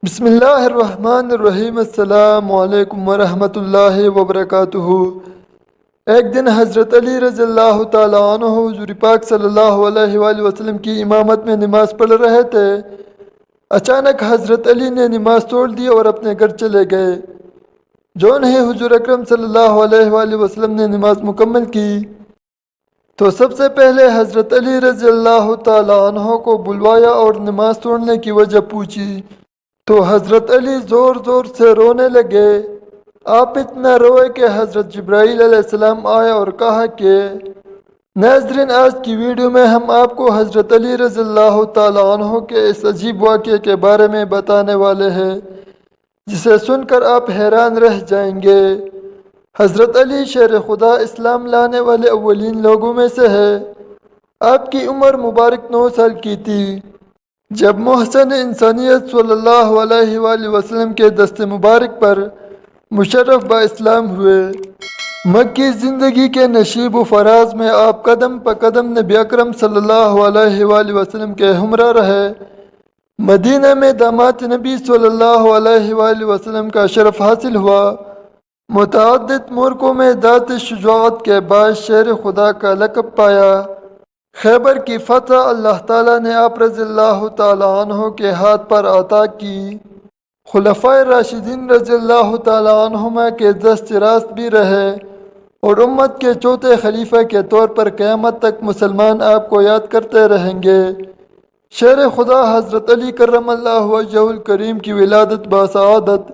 بسم اللہ الرحمن الرحیم۔ السلام علیکم ورحمۃ اللہ وبرکاتہ۔ ایک دن حضرت علی رضی اللہ تعالیٰ عنہ حضور پاک صلی اللہ علیہ وآلہ وسلم کی امامت میں نماز پڑھ رہے تھے۔ اچانک حضرت علی نے نماز توڑ دی اور اپنے گھر چلے گئے۔ جو انہیں حضور اکرم صلی اللہ علیہ وآلہ وسلم نے نماز مکمل کی تو سب سے پہلے حضرت علی رضی اللہ تعالیٰ عنہ کو بلوایا اور نماز توڑنے کی وجہ پوچھی تو حضرت علی زور زور سے رونے لگے۔ آپ اتنا روئے کہ حضرت جبرائیل علیہ السلام آئے اور کہا کہ ناظرین، آج کی ویڈیو میں ہم آپ کو حضرت علی رضی اللہ تعالیٰ عنہ کے اس عجیب واقعے کے بارے میں بتانے والے ہیں جسے سن کر آپ حیران رہ جائیں گے۔ حضرت علی شیر خدا اسلام لانے والے اولین لوگوں میں سے ہے۔ آپ کی عمر مبارک 9 سال کی تھی جب محسن انسانیت صلی اللہ علیہ وآلہ وسلم کے دست مبارک پر مشرف با اسلام ہوئے۔ مکی زندگی کے نشیب و فراز میں آپ قدم پہ قدم نبی اکرم صلی اللہ علیہ وآلہ وسلم کے ہمراہ رہے۔ مدینہ میں داماد نبی صلی اللہ علیہ وآلہ وسلم کا شرف حاصل ہوا۔ متعدد ملکوں میں ذات شجاعت کے باعث شیر خدا کا لقب پایا۔ خیبر کی فتح اللہ تعالیٰ نے آپ رضی اللہ تعالیٰ عنہ کے ہاتھ پر عطا کی۔ خلفائے راشدین رضی اللہ تعالیٰ عنہما کے دست راست بھی رہے اور امت کے چوتھے خلیفہ کے طور پر قیامت تک مسلمان آپ کو یاد کرتے رہیں گے۔ شیر خدا حضرت علی کرم اللہ وجہہ الکریم کی ولادت باسعادت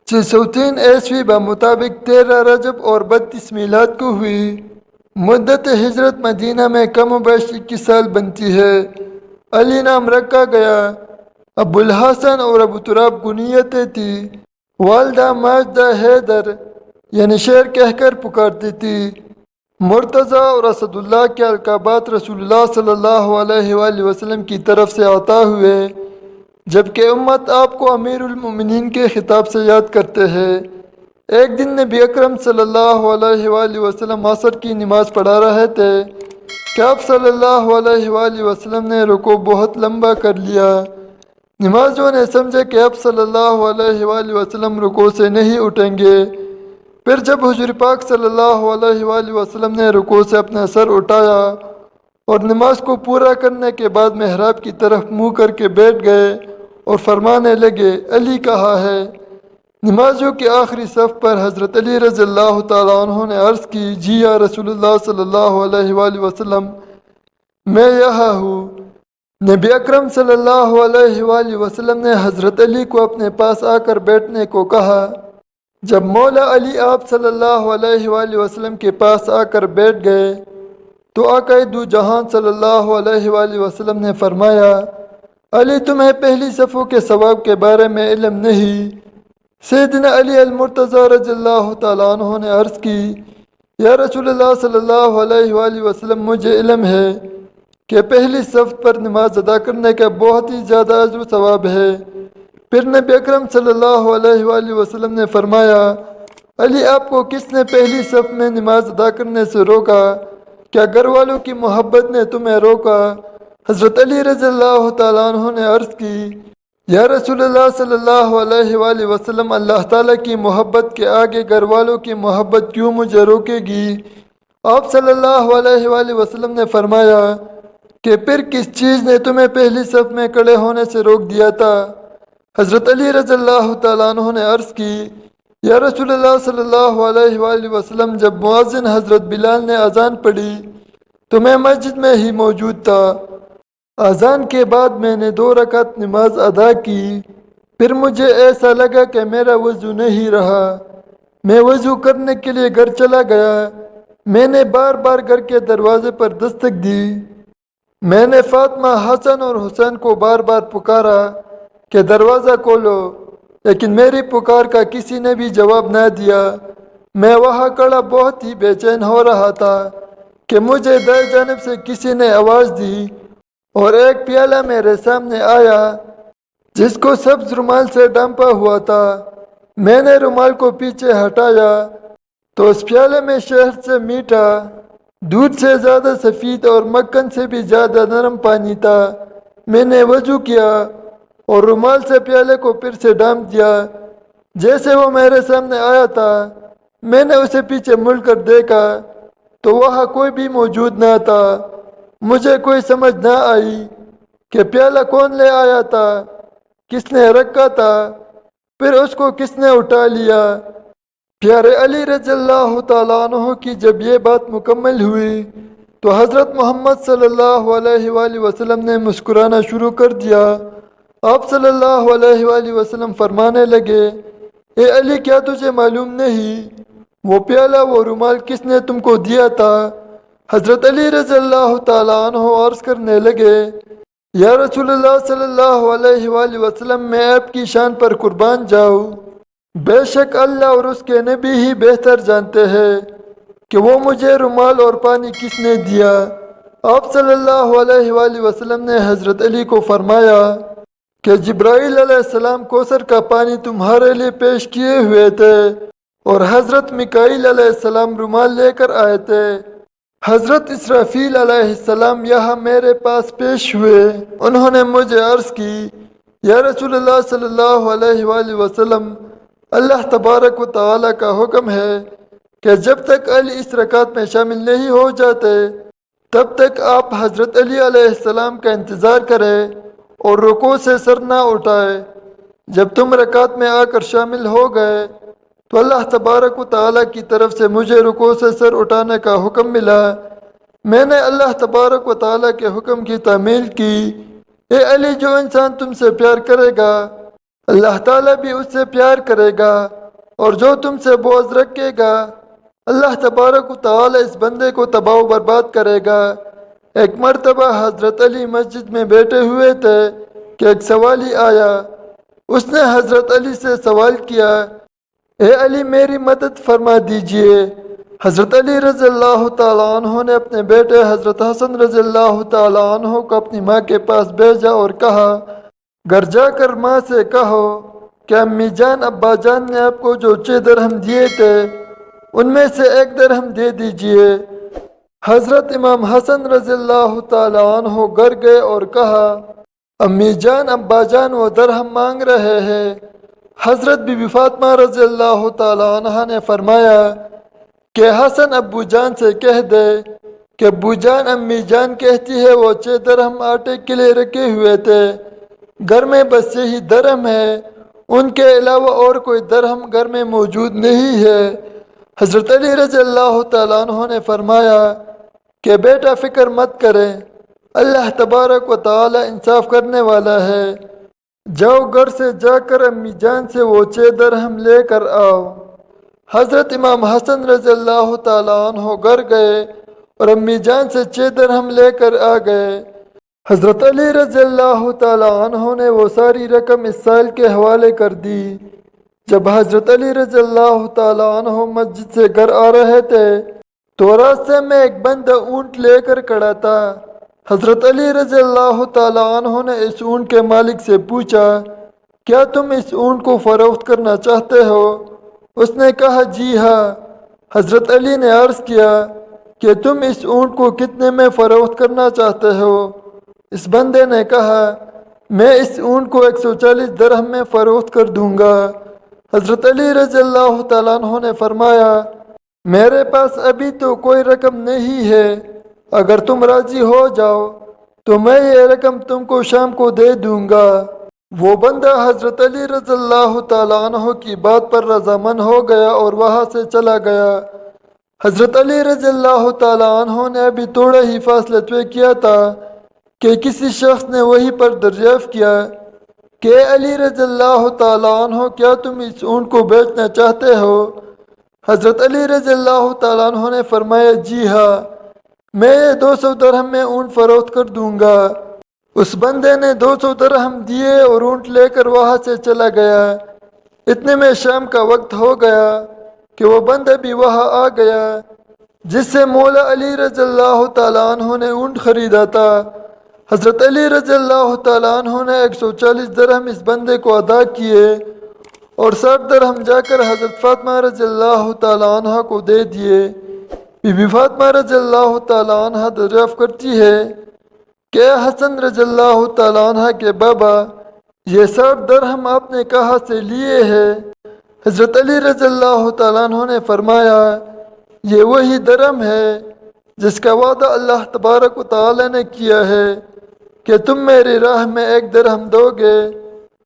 603 عیسوی بمطابق 13 رجب اور 32 میلاد کو ہوئی۔ مدت ہجرت مدینہ میں کم و بیش 21 سال بنتی ہے۔ علی نام رکھا گیا۔ ابو الحسن اور ابو تراب کنیتیں تھی۔ والدہ ماجدہ حیدر یعنی شیر کہہ کر پکارتی تھی۔ مرتضی اور اسد اللہ کے القابات رسول اللہ صلی اللہ علیہ وآلہ وسلم کی طرف سے عطا ہوئے، جبکہ امت آپ کو امیر المومنین کے خطاب سے یاد کرتے ہیں۔ ایک دن نبی اکرم صلی اللہ علیہ وآلہ وسلم عصر کی نماز پڑھا رہے تھے کہ آپ صلی اللہ علیہ وآلہ وسلم نے رکوع بہت لمبا کر لیا۔ نمازیوں نے سمجھے کہ آپ صلی اللہ علیہ وآلہ وسلم رکوع سے نہیں اٹھیں گے۔ پھر جب حضور پاک صلی اللہ علیہ وآلہ وسلم نے رکوع سے اپنا سر اٹھایا اور نماز کو پورا کرنے کے بعد محراب کی طرف منہ کر کے بیٹھ گئے اور فرمانے لگے، علی کہاں ہے؟ نمازیوں کے آخری صف پر حضرت علی رضی اللہ تعالیٰ عنہ نے عرض کی، جی یا رسول اللہ صلی اللہ علیہ وآلہ وسلم، میں یہاں ہوں۔ نبی اکرم صلی اللہ علیہ وآلہ وسلم نے حضرت علی کو اپنے پاس آ کر بیٹھنے کو کہا۔ جب مولا علی آپ صلی اللہ علیہ وآلہ وسلم کے پاس آ کر بیٹھ گئے تو آقا دو جہان صلی اللہ علیہ وآلہ وسلم نے فرمایا، علی تمہیں پہلی صفوں کے ثواب کے بارے میں علم نہیں؟ سیدنا علی المرتضی رضی اللہ تعالیٰ عنہ نے عرض کی، یا رسول اللہ صلی اللہ علیہ وآلہ وسلم، مجھے علم ہے کہ پہلی صف پر نماز ادا کرنے کا بہت ہی زیادہ اجر و ثواب ہے۔ پھر نبی اکرم صلی اللہ علیہ وآلہ وسلم نے فرمایا، علی آپ کو کس نے پہلی صف میں نماز ادا کرنے سے روکا؟ کیا گھر والوں کی محبت نے تمہیں روکا؟ حضرت علی رضی اللہ تعالیٰ عنہ نے عرض کی، یا رسول اللہ صلی اللہ علیہ وآلہ وسلم، اللہ تعالیٰ کی محبت کے آگے گھر والوں کی محبت کیوں مجھے روکے گی؟ آپ صلی اللہ علیہ وآلہ وسلم نے فرمایا کہ پھر کس چیز نے تمہیں پہلی صف میں کھڑے ہونے سے روک دیا تھا؟ حضرت علی رضی اللہ تعالیٰ عنہ نے عرض کی، یا رسول اللہ صلی اللہ علیہ وآلہ وسلم، جب مؤذن حضرت بلال نے اذان پڑھی تو میں مسجد میں ہی موجود تھا۔ اذان کے بعد میں نے 2 رکعت نماز ادا کی۔ پھر مجھے ایسا لگا کہ میرا وضو نہیں رہا۔ میں وضو کرنے کے لیے گھر چلا گیا۔ میں نے بار بار گھر کے دروازے پر دستک دی۔ میں نے فاطمہ، حسن اور حسین کو بار بار پکارا کہ دروازہ کھولو، لیکن میری پکار کا کسی نے بھی جواب نہ دیا۔ میں وہاں کھڑا بہت ہی بے چین ہو رہا تھا کہ مجھے دائیں جانب سے کسی نے آواز دی اور ایک پیالہ میرے سامنے آیا جس کو سبز رومال سے ڈھانپا ہوا تھا۔ میں نے رومال کو پیچھے ہٹایا تو اس پیالے میں شہد سے میٹھا، دودھ سے زیادہ سفید اور مکھن سے بھی زیادہ نرم پانی تھا۔ میں نے وضو کیا اور رومال سے پیالے کو پھر سے ڈھانپ دیا۔ جیسے وہ میرے سامنے آیا تھا میں نے اسے پیچھے مڑ کر دیکھا تو وہاں کوئی بھی موجود نہ تھا۔ مجھے کوئی سمجھ نہ آئی کہ پیالہ کون لے آیا تھا، کس نے رکھا تھا، پھر اس کو کس نے اٹھا لیا۔ پیارے علی رضی اللہ تعالیٰ عنہ کی جب یہ بات مکمل ہوئی تو حضرت محمد صلی اللہ علیہ وآلہ وسلم نے مسکرانا شروع کر دیا۔ آپ صلی اللہ علیہ وآلہ وسلم فرمانے لگے، اے علی کیا تجھے معلوم نہیں وہ پیالہ وہ رومال کس نے تم کو دیا تھا؟ حضرت علی رضی اللہ تعالیٰ عنہ عرض کرنے لگے، یا رسول اللہ صلی اللہ علیہ وآلہ وسلم میں آپ کی شان پر قربان جاؤں، بے شک اللہ اور اس کے نبی ہی بہتر جانتے ہیں کہ وہ مجھے رومال اور پانی کس نے دیا۔ آپ صلی اللہ علیہ وآلہ وسلم نے حضرت علی کو فرمایا کہ جبرائیل علیہ السلام کوثر کا پانی تمہارے لیے پیش کیے ہوئے تھے اور حضرت میکائیل علیہ السلام رومال لے کر آئے تھے۔ حضرت اسرافیل علیہ السلام یہاں میرے پاس پیش ہوئے، انہوں نے مجھے عرض کی، یا رسول اللہ صلی اللہ علیہ وآلہ وسلم، اللہ تبارک و تعالیٰ کا حکم ہے کہ جب تک علی اس رکعت میں شامل نہیں ہو جاتے تب تک آپ حضرت علی علیہ السلام کا انتظار کریں اور رکوع سے سر نہ اٹھائے۔ جب تم رکعت میں آ کر شامل ہو گئے تو اللہ تبارک و تعالیٰ کی طرف سے مجھے رکوع سے سر اٹھانے کا حکم ملا۔ میں نے اللہ تبارک و تعالیٰ کے حکم کی تعمیل کی۔ اے علی، جو انسان تم سے پیار کرے گا اللہ تعالیٰ بھی اس سے پیار کرے گا، اور جو تم سے بغض رکھے گا اللہ تبارک و تعالیٰ اس بندے کو تباہ و برباد کرے گا۔ ایک مرتبہ حضرت علی مسجد میں بیٹھے ہوئے تھے کہ ایک سوالی آیا۔ اس نے حضرت علی سے سوال کیا، اے علی میری مدد فرما دیجئے۔ حضرت علی رضی اللہ تعالیٰ عنہ نے اپنے بیٹے حضرت حسن رضی اللہ تعالیٰ عنہ کو اپنی ماں کے پاس بھیجا اور کہا، گھر جا کر ماں سے کہو کہ امی جان ابا جان نے آپ کو جو 6 درہم دیے تھے ان میں سے 1 درہم دے دیجئے۔ حضرت امام حسن رضی اللہ تعالیٰ عنہ گھر گئے اور کہا، امی جان ابا جان وہ درہم مانگ رہے ہیں۔ حضرت بی بی فاطمہ رضی اللہ تعالیٰ عنہ نے فرمایا کہ حسن ابو جان سے کہہ دے کہ ابو جان امی جان کہتی ہے وہ 6 درہم آٹے کے لیے رکھے ہوئے تھے، گھر میں بس یہی درہم ہے، ان کے علاوہ اور کوئی درہم گھر میں موجود نہیں ہے۔ حضرت علی رضی اللہ تعالیٰ عنہ نے فرمایا کہ بیٹا فکر مت کریں، اللہ تبارک و تعالی انصاف کرنے والا ہے، جاؤ گھر سے جا کر امی جان سے وہ 6 درہم لے کر آؤ۔ حضرت امام حسن رضی اللہ تعالیٰ عنہ گھر گئے اور امی جان سے 6 درہم لے کر آ گئے۔ حضرت علی رضی اللہ تعالیٰ عنہ نے وہ ساری رقم اس سائل کے حوالے کر دی۔ جب حضرت علی رضی اللہ تعالیٰ عنہ مسجد سے گھر آ رہے تھے تو راستے میں ایک بندہ اونٹ لے کر کھڑا تھا۔ حضرت علی رضی اللہ تعالیٰ عنہ نے اس اونٹ کے مالک سے پوچھا، کیا تم اس اونٹ کو فروخت کرنا چاہتے ہو؟ اس نے کہا، جی ہاں۔ حضرت علی نے عرض کیا کہ تم اس اونٹ کو کتنے میں فروخت کرنا چاہتے ہو؟ اس بندے نے کہا، میں اس اونٹ کو 140 درہم میں فروخت کر دوں گا۔ حضرت علی رضی اللہ تعالیٰ عنہ نے فرمایا، میرے پاس ابھی تو کوئی رقم نہیں ہے، اگر تم راضی ہو جاؤ تو میں یہ رقم تم کو شام کو دے دوں گا۔ وہ بندہ حضرت علی رضی اللہ تعالیٰ عنہ کی بات پر رضامند ہو گیا اور وہاں سے چلا گیا۔ حضرت علی رضی اللہ تعالیٰ عنہ نے ابھی تھوڑا ہی فاصلہ طے کیا تھا کہ کسی شخص نے وہیں پر دریافت کیا کہ علی رضی اللہ تعالیٰ عنہ کیا تم اس اونٹ کو بیچنا چاہتے ہو؟ حضرت علی رضی اللہ تعالیٰ عنہ نے فرمایا، جی ہاں، میں یہ 200 درہم میں اونٹ فروخت کر دوں گا۔ اس بندے نے 200 درہم دیے اور اونٹ لے کر وہاں سے چلا گیا۔ اتنے میں شام کا وقت ہو گیا کہ وہ بندہ بھی وہاں آ گیا جس سے مولا علی رضی اللہ تعالیٰ عنہ نے اونٹ خریدا تھا۔ حضرت علی رضی اللہ تعالیٰ عنہ نے 140 درہم اس بندے کو ادا کیے اور 60 درہم جا کر حضرت فاطمہ رضی اللہ تعالیٰ عنہ کو دے دیے۔ بی بی فاطمہ رضی اللہ تعالیٰ عنہ دریافت کرتی ہے کہ حسن رضی اللہ تعالیٰ عنہ کے بابا، یہ 60 درہم آپ نے کہاں سے لیے ہیں؟ حضرت علی رضی اللہ تعالیٰ عنہ نے فرمایا یہ وہی درہم ہے جس کا وعدہ اللہ تبارک و تعالیٰ نے کیا ہے کہ تم میری راہ میں 1 درہم دو گے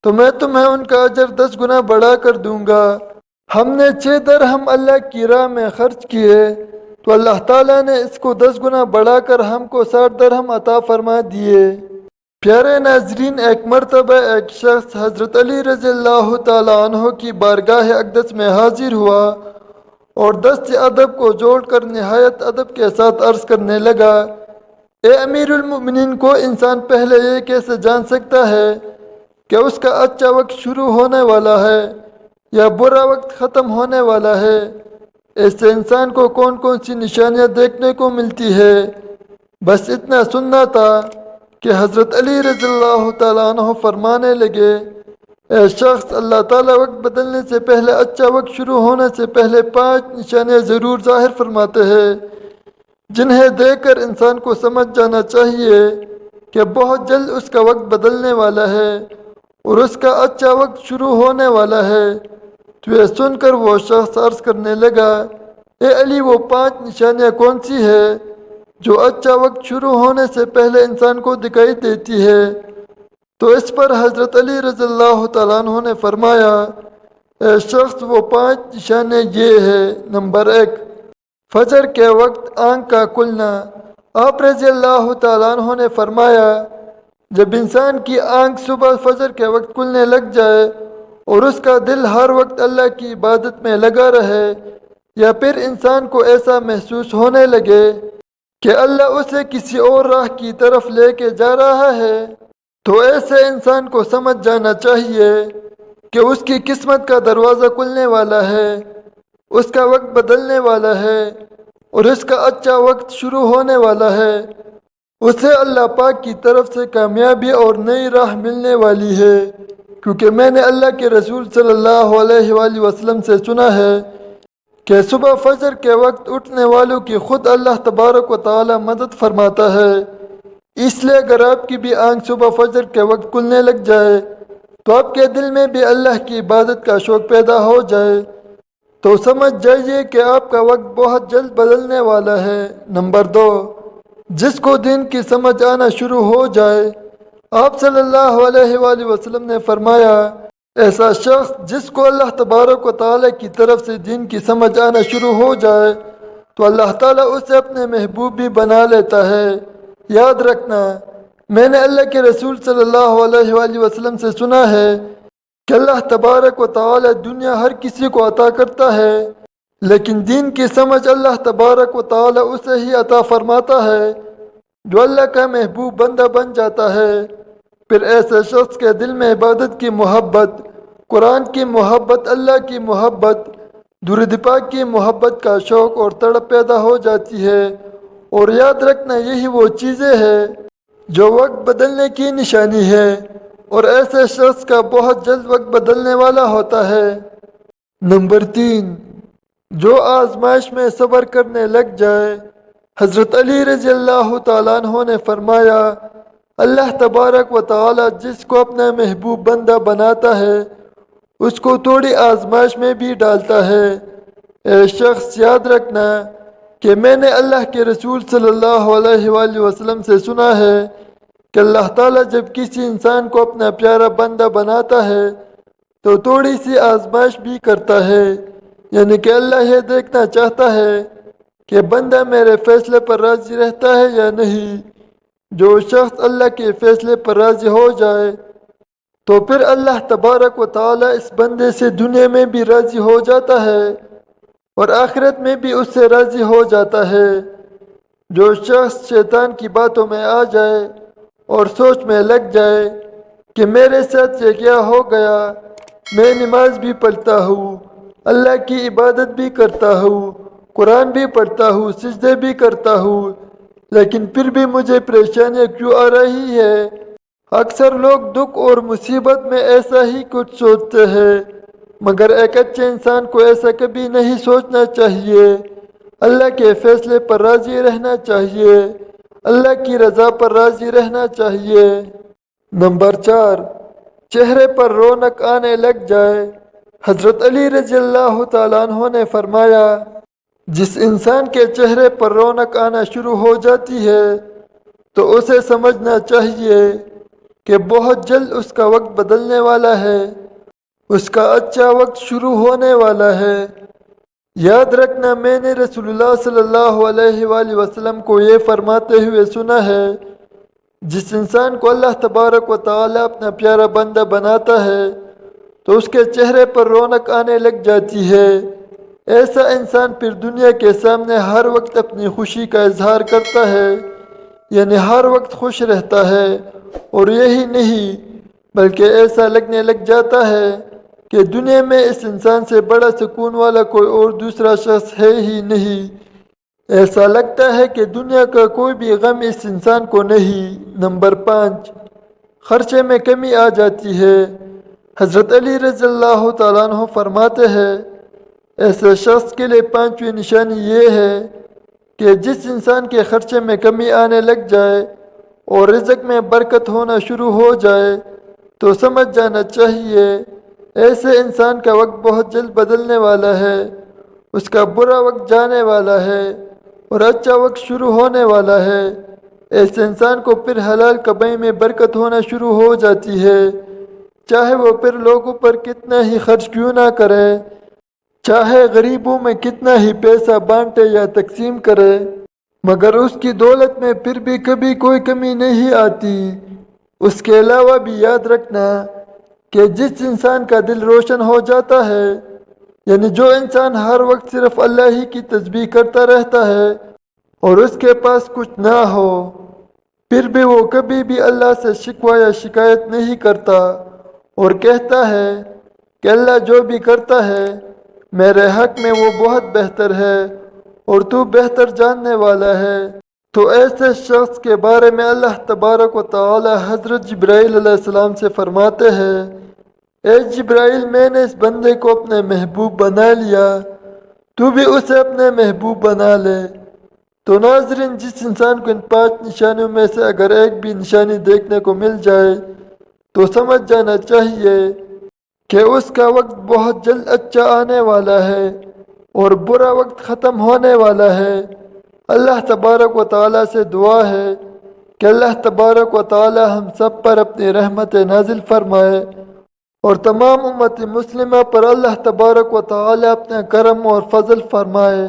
تو میں تمہیں ان کا اجر 10 گنا بڑھا کر دوں گا۔ ہم نے 6 درہم اللہ کی راہ میں خرچ کیے تو اللہ تعالیٰ نے اس کو 10 گنا بڑھا کر ہم کو 60 درہم عطا فرما دیے۔ پیارے ناظرین، ایک مرتبہ ایک شخص حضرت علی رضی اللہ تعالیٰ عنہ کی بارگاہ اقدس میں حاضر ہوا اور دست ادب کو جوڑ کر نہایت ادب کے ساتھ عرض کرنے لگا، اے امیر المؤمنین، کو انسان پہلے یہ کیسے جان سکتا ہے کہ اس کا اچھا وقت شروع ہونے والا ہے یا برا وقت ختم ہونے والا ہے؟ اس سے انسان کو کون کون سی نشانیاں دیکھنے کو ملتی ہے؟ بس اتنا سننا تھا کہ حضرت علی رضی اللہ تعالیٰ عنہ فرمانے لگے، اے شخص، اللہ تعالیٰ وقت بدلنے سے پہلے، اچھا وقت شروع ہونے سے پہلے 5 نشانیاں ضرور ظاہر فرماتے ہیں جنہیں دیکھ کر انسان کو سمجھ جانا چاہیے کہ بہت جلد اس کا وقت بدلنے والا ہے اور اس کا اچھا وقت شروع ہونے والا ہے۔ تو یہ سن کر وہ شخص عرض کرنے لگا، اے علی، وہ 5 نشانیاں کون سی ہے جو اچھا وقت شروع ہونے سے پہلے انسان کو دکھائی دیتی ہے؟ تو اس پر حضرت علی رضی اللہ تعالیٰ عنہ نے فرمایا، اے شخص، وہ 5 نشانیاں یہ ہے۔ نمبر 1، فجر کے وقت آنکھ کا کھلنا۔ آپ رضی اللہ تعالیٰ عنہ نے فرمایا، جب انسان کی آنکھ صبح فجر کے وقت کھلنے لگ جائے اور اس کا دل ہر وقت اللہ کی عبادت میں لگا رہے، یا پھر انسان کو ایسا محسوس ہونے لگے کہ اللہ اسے کسی اور راہ کی طرف لے کے جا رہا ہے، تو ایسے انسان کو سمجھ جانا چاہیے کہ اس کی قسمت کا دروازہ کھلنے والا ہے، اس کا وقت بدلنے والا ہے اور اس کا اچھا وقت شروع ہونے والا ہے۔ اسے اللہ پاک کی طرف سے کامیابی اور نئی راہ ملنے والی ہے، کیونکہ میں نے اللہ کے رسول صلی اللہ علیہ وآلہ وسلم سے سنا ہے کہ صبح فجر کے وقت اٹھنے والوں کی خود اللہ تبارک و تعالی مدد فرماتا ہے۔ اس لیے اگر آپ کی بھی آنکھ صبح فجر کے وقت کھلنے لگ جائے تو آپ کے دل میں بھی اللہ کی عبادت کا شوق پیدا ہو جائے تو سمجھ جائیے کہ آپ کا وقت بہت جلد بدلنے والا ہے۔ نمبر 2، جس کو دین کی سمجھ آنا شروع ہو جائے۔ آپ صلی اللہ علیہ وآلہ وسلم نے فرمایا، ایسا شخص جس کو اللہ تبارک و تعالی کی طرف سے دین کی سمجھ آنا شروع ہو جائے تو اللہ تعالیٰ اسے اپنے محبوب بھی بنا لیتا ہے۔ یاد رکھنا، میں نے اللہ کے رسول صلی اللہ علیہ وآلہ وسلم سے سنا ہے کہ اللہ تبارک و تعالی دنیا ہر کسی کو عطا کرتا ہے، لیکن دین کی سمجھ اللہ تبارک و تعالی اسے ہی عطا فرماتا ہے جو اللہ کا محبوب بندہ بن جاتا ہے۔ پھر ایسے شخص کے دل میں عبادت کی محبت، قرآن کی محبت، اللہ کی محبت، درود پاک کی محبت کا شوق اور تڑپ پیدا ہو جاتی ہے۔ اور یاد رکھنا، یہی وہ چیزیں ہیں جو وقت بدلنے کی نشانی ہے، اور ایسے شخص کا بہت جلد وقت بدلنے والا ہوتا ہے۔ نمبر 3، جو آزمائش میں صبر کرنے لگ جائے۔ حضرت علی رضی اللہ تعالیٰ عنہ نے فرمایا، اللہ تبارک و تعالی جس کو اپنا محبوب بندہ بناتا ہے اس کو تھوڑی آزمائش میں بھی ڈالتا ہے۔ اے شخص، یاد رکھنا کہ میں نے اللہ کے رسول صلی اللہ علیہ وآلہ وسلم سے سنا ہے کہ اللہ تعالیٰ جب کسی انسان کو اپنا پیارا بندہ بناتا ہے تو تھوڑی سی آزمائش بھی کرتا ہے، یعنی کہ اللہ یہ دیکھنا چاہتا ہے کہ بندہ میرے فیصلے پر راضی رہتا ہے یا نہیں۔ جو شخص اللہ کے فیصلے پر راضی ہو جائے تو پھر اللہ تبارک و تعالی اس بندے سے دنیا میں بھی راضی ہو جاتا ہے اور آخرت میں بھی اس سے راضی ہو جاتا ہے۔ جو شخص شیطان کی باتوں میں آ جائے اور سوچ میں لگ جائے کہ میرے ساتھ یہ کیا ہو گیا، میں نماز بھی پڑھتا ہوں، اللہ کی عبادت بھی کرتا ہوں، قرآن بھی پڑھتا ہوں، سجدے بھی کرتا ہوں، لیکن پھر بھی مجھے پریشانیاں کیوں آ رہی ہے؟ اکثر لوگ دکھ اور مصیبت میں ایسا ہی کچھ سوچتے ہیں، مگر ایک اچھے انسان کو ایسا کبھی نہیں سوچنا چاہیے۔ اللہ کے فیصلے پر راضی رہنا چاہیے، اللہ کی رضا پر راضی رہنا چاہیے۔ نمبر 4، چہرے پر رونق آنے لگ جائے۔ حضرت علی رضی اللہ تعالیٰ عنہ نے فرمایا، جس انسان کے چہرے پر رونق آنا شروع ہو جاتی ہے تو اسے سمجھنا چاہیے کہ بہت جلد اس کا وقت بدلنے والا ہے، اس کا اچھا وقت شروع ہونے والا ہے۔ یاد رکھنا، میں نے رسول اللہ صلی اللہ علیہ وآلہ وسلم کو یہ فرماتے ہوئے سنا ہے، جس انسان کو اللہ تبارک و تعالی اپنا پیارا بندہ بناتا ہے تو اس کے چہرے پر رونق آنے لگ جاتی ہے۔ ایسا انسان پھر دنیا کے سامنے ہر وقت اپنی خوشی کا اظہار کرتا ہے، یعنی ہر وقت خوش رہتا ہے، اور یہی نہیں بلکہ ایسا لگنے لگ جاتا ہے کہ دنیا میں اس انسان سے بڑا سکون والا کوئی اور دوسرا شخص ہے ہی نہیں۔ ایسا لگتا ہے کہ دنیا کا کوئی بھی غم اس انسان کو نہیں۔ نمبر 5، خرچے میں کمی آ جاتی ہے۔ حضرت علی رضی اللہ تعالیٰ عنہ فرماتے ہیں، ایسے شخص کے لیے 5ویں نشانی یہ ہے کہ جس انسان کے خرچے میں کمی آنے لگ جائے اور رزق میں برکت ہونا شروع ہو جائے تو سمجھ جانا چاہیے ایسے انسان کا وقت بہت جلد بدلنے والا ہے، اس کا برا وقت جانے والا ہے اور اچھا وقت شروع ہونے والا ہے۔ ایسے انسان کو پھر حلال کمائی میں برکت ہونا شروع ہو جاتی ہے، چاہے وہ پھر لوگوں پر کتنا ہی خرچ کیوں نہ کرے، چاہے غریبوں میں کتنا ہی پیسہ بانٹے یا تقسیم کرے، مگر اس کی دولت میں پھر بھی کبھی کوئی کمی نہیں آتی۔ اس کے علاوہ بھی یاد رکھنا کہ جس انسان کا دل روشن ہو جاتا ہے، یعنی جو انسان ہر وقت صرف اللہ ہی کی تسبیح کرتا رہتا ہے اور اس کے پاس کچھ نہ ہو، پھر بھی وہ کبھی بھی اللہ سے شکوہ یا شکایت نہیں کرتا اور کہتا ہے کہ اللہ جو بھی کرتا ہے میرے حق میں وہ بہت بہتر ہے اور تو بہتر جاننے والا ہے، تو ایسے شخص کے بارے میں اللہ تبارک و تعالی حضرت جبرائیل علیہ السلام سے فرماتے ہیں، اے جبرائیل، میں نے اس بندے کو اپنے محبوب بنا لیا، تو بھی اسے اپنے محبوب بنا لے۔ تو ناظرین، جس انسان کو ان 5 نشانیوں میں سے اگر ایک بھی نشانی دیکھنے کو مل جائے تو سمجھ جانا چاہیے کہ اس کا وقت بہت جلد اچھا آنے والا ہے اور برا وقت ختم ہونے والا ہے۔ اللہ تبارک و تعالی سے دعا ہے کہ اللہ تبارک و تعالی ہم سب پر اپنی رحمت نازل فرمائے اور تمام امت مسلمہ پر اللہ تبارک و تعالی اپنا کرم اور فضل فرمائے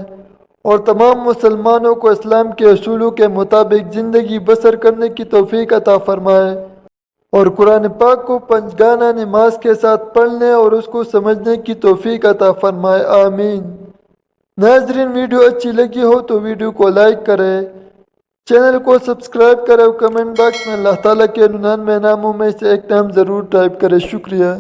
اور تمام مسلمانوں کو اسلام کے اصولوں کے مطابق زندگی بسر کرنے کی توفیق عطا فرمائے اور قرآن پاک کو 5 گانہ نماز کے ساتھ پڑھنے اور اس کو سمجھنے کی توفیق عطا فرمائے، آمین۔ ناظرین، ویڈیو اچھی لگی ہو تو ویڈیو کو لائک کریں، چینل کو سبسکرائب کریں اور کمنٹ باکس میں اللہ تعالیٰ کے 99 ناموں میں سے ایک نام ضرور ٹائپ کریں۔ شکریہ۔